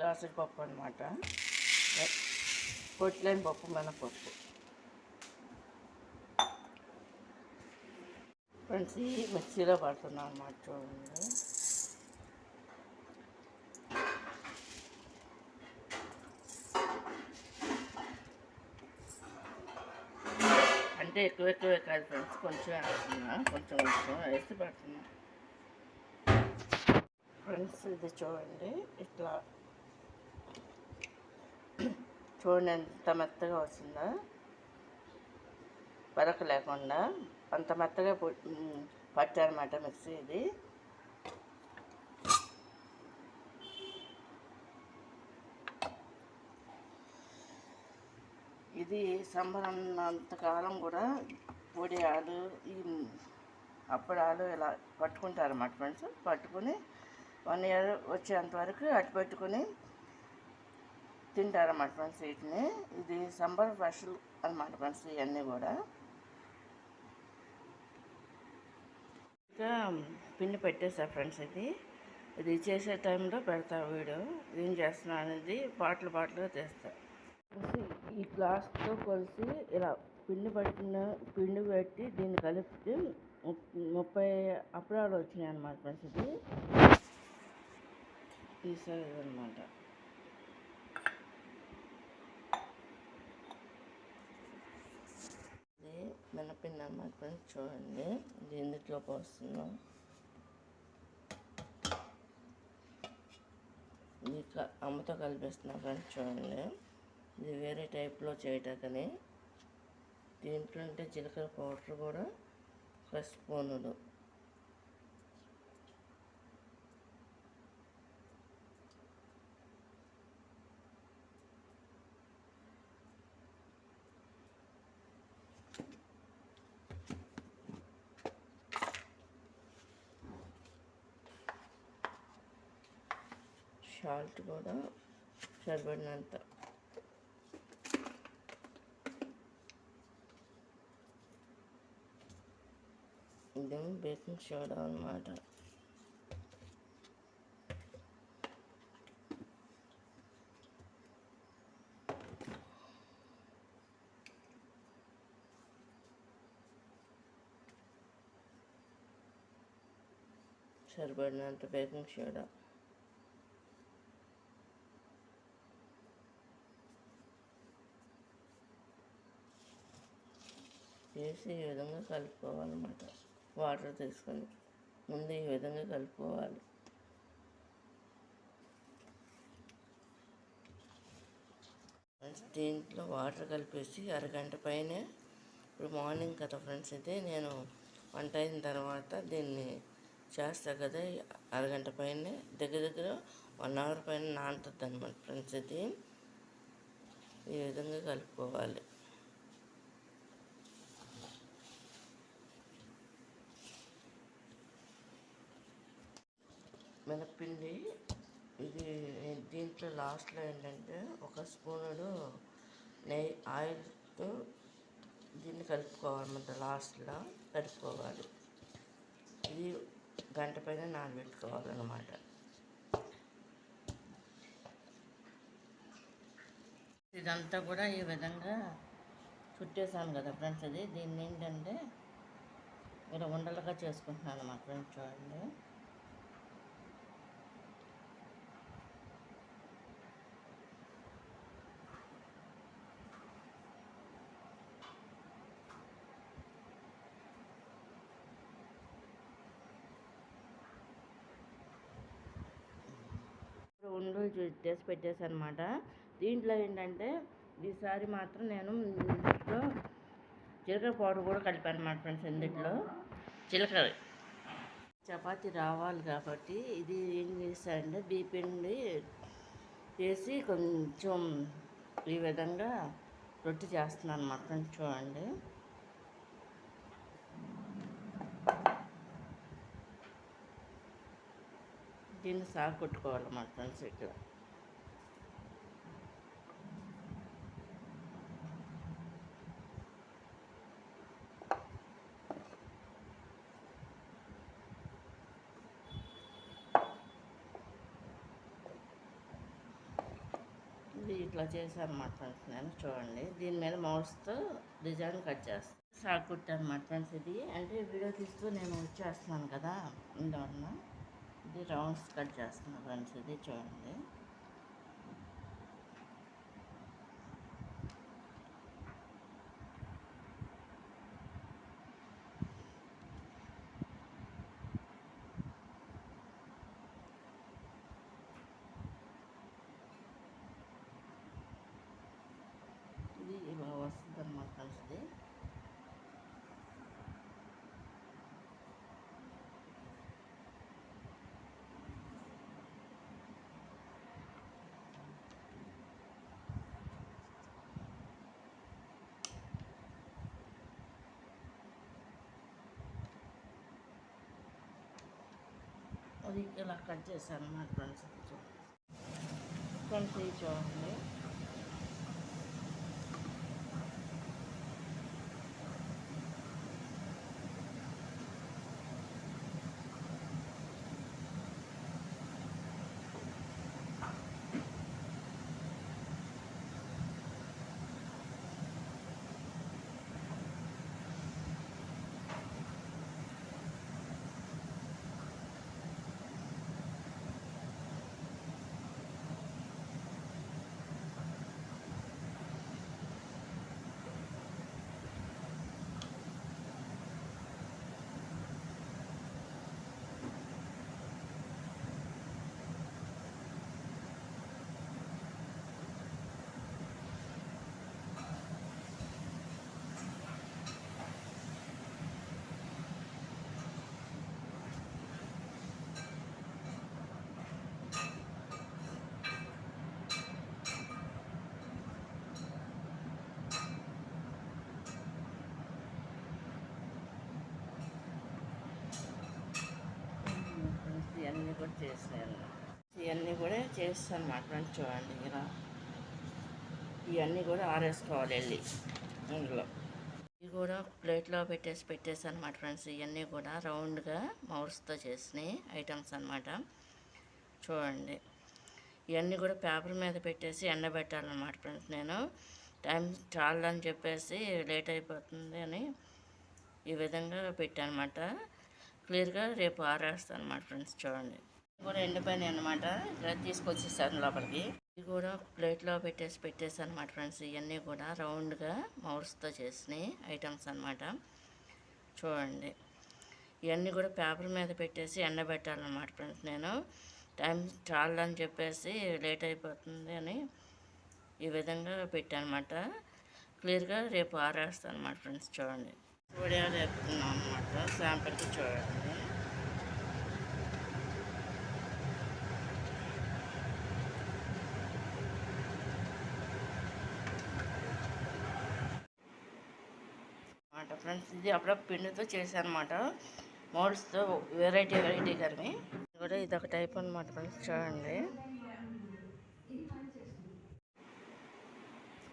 గ్లాసుల పప్పు అనమాట. పొట్లేని పప్పు, మినపప్పు. ఫ్రెండ్స్ ఈ మిక్సీలో పడుతున్నాం అన్నమాట. చూడండి, అంటే ఎక్కువే కాదు ఫ్రెండ్స్, కొంచెం వేస్తున్నా, కొంచెం వేసి పడుతున్నా. ఫ్రెండ్స్ ఇది చూడండి, ఇట్లా చూడండి ఎంత మెత్తగా వచ్చిందో, పరక లేకుండా అంత మెత్తగా పట్టారన్నమాట మిక్సీ ఇది. ఇది సమ్మర్ ఉన్నంతకాలం కూడా పొడియాలు, ఈ అప్పడాలు ఇలా పట్టుకుంటారన్నమాట ఫ్రెండ్స్. పట్టుకుని 1 year వచ్చేంత వరకు అటు పెట్టుకుని తింటారన్నమాట ఫ్రెండ్స్ వీటిని. ఇది సమ్మర్ స్పెషల్ అన్నమాట ఫ్రెండ్స్ ఇవన్నీ కూడా. ఇంకా పిండి పెట్టేసా ఫ్రెండ్స్. ఇది చేసే టైంలో పెడతా వీడియో. ఏం చేస్తున్నా అనేది బాటిల్గా చేస్తా. ఈ గ్లాస్తో కలిసి ఇలా పిండి పెట్టి దీన్ని కలిపి 30 అప్పడాలు వచ్చినాయి అన్నమాట ఫ్రెండ్స్. ఇది ఈ సైజ్ అనమాట. ఇది మినపిండి అన్నమాట ఫ్రెండ్స్. చూడండి, ఇది ఇందులో పోస్తున్నాం. ఇది అమ్మతో కలిపిస్తున్నాం ఫ్రెండ్స్. చూడండి, ఇది వేరే టైప్లో చేయటాకని. దీంట్లో అంటే జీలకర్ర పౌడర్ కూడా 1 స్పూనులు. సాల్ట్ కూడా సరిపడినంత. ఇదేమో బేకింగ్ సోడా అన్నమాట. సరిపడినంత బేకింగ్ సోడా వేసి ఈ విధంగా కలుపుకోవాలన్నమాట. వాటర్ తీసుకొని ముందు ఈ విధంగా కలుపుకోవాలి. దీంట్లో వాటర్ కలిపేసి అరగంట పైనే, ఇప్పుడు మార్నింగ్ కదా ఫ్రెండ్స్, అయితే నేను వంట అయిన తర్వాత దీన్ని చేస్తా కదా, అరగంట పైనే దగ్గర 1 hour పైన నానుతుంది అన్నమాట ఫ్రెండ్స్. ఇది ఈ విధంగా కలుపుకోవాలి. మినప్పిండి ఇది దీంట్లో లాస్ట్లో ఏంటంటే 1 స్పూనుడు ఆయిల్తో దీన్ని కలుపుకోవాలన్నమాట. లాస్ట్లో కలుపుకోవాలి. ఇది గంట పైన నానబెట్టుకోవాలన్నమాట. ఇదంతా కూడా ఈ విధంగా చుట్టేసాను కదా ఫ్రెండ్స్. దీన్ని ఏంటంటే ఇలా ఉండలుగా చేసుకుంటున్నాను అన్నమాట ఫ్రెండ్స్. చూడండి, ఉండలు చేసి పెట్టేసాను అనమాట. దీంట్లో ఏంటంటే ఈసారి మాత్రం నేను ఇందులో జీలకర్ర పౌడర్ కూడా కలిపాను అన్నమాట ఫ్రెండ్స్. ఇందులో జీలకర్ర చపాతీ రావాలి కాబట్టి ఇది ఏం చేస్తానంటే బియ్యపిండి వేసి కొంచెం ఈ విధంగా రొట్టె చేస్తున్నాను అన్నమాట ఫ్రెండ్స్. చూడండి, దీన్ని సాగు కొట్టుకోవాలన్నమాట ఫ్రెండ్స్. ఇక్కడ ఇది ఇట్లా చేశాను అన్నమాట ఫ్రెండ్స్. నేను చూడండి దీని మీద మౌస్తో డిజైన్ కట్ చేస్తాను. షార్ట్ కుట్టాను అన్నమాట ఫ్రెండ్స్. ఇది అంటే వీడియో తీస్తూ నేను వచ్చేస్తున్నాను కదా, అందువలన ఇది రౌండ్స్ కట్ చేస్తున్నాను ఫ్రెండ్స్. ఇది చూడండి. ఇది ఇలా వస్తుంది అన్నమాట ఫ్రెండ్స్. అది ఇలా కట్ చేశాను అన్నమాట ఫ్రెండ్స్. ఫ్రెండ్స్ ఇది చూడండి. ఇవన్నీ కూడా చేసాను. ఇవన్నీ కూడా చేస్తాను అన్నమాట ఫ్రెండ్స్. చూడండి ఇలా ఇవన్నీ కూడా ఆరేసుకోవాలి వెళ్ళి ఇందులో. ఇవి కూడా ప్లేట్లో పెట్టేసాను అన్నమాట ఫ్రెండ్స్. ఇవన్నీ కూడా రౌండ్గా మౌస్తో చేసినాయి ఐటమ్స్ అన్నమాట. చూడండి ఇవన్నీ కూడా పేపర్ మీద పెట్టేసి ఎండబెట్టాలన్నమాట ఫ్రెండ్స్. నేను టైం చాలని చెప్పేసి లేట్ అయిపోతుంది అని ఈ విధంగా పెట్టానమాట. క్లియర్గా రేపు ఆరేస్తాను అన్నమాట ఫ్రెండ్స్. చూడండి ఇవి కూడా ఎండిపోయినాయి అన్నమాట. ఇలా తీసుకొచ్చేసాను లోపలికి. ఇవి కూడా ప్లేట్లో పెట్టేసాను అన్నమాట ఫ్రెండ్స్. ఇవన్నీ కూడా రౌండ్గా మౌస్తో చేసినాయి ఐటమ్స్ అన్నమాట. చూడండి ఇవన్నీ కూడా పేపర్ మీద పెట్టేసి ఎండబెట్టాలన్నమాట ఫ్రెండ్స్. నేను టైం చాలని చెప్పేసి లేట్ అయిపోతుంది అని ఈ విధంగా పెట్టానమాట. క్లియర్గా రేపు ఆరేస్తాను అన్నమాట ఫ్రెండ్స్. చూడండి వడియాలు వేపుతున్నాం అన్నమాట శాంపుల్కి. చూడండి అన్నమాట ఫ్రెండ్స్. ఇది అప్పుడప్పుడు పిండితో చేశాను అన్నమాట. మోల్డ్స్తో వెరైటీ కానీ కూడా ఇదొక టైప్ అన్నమాట ఫ్రెండ్స్. చూడండి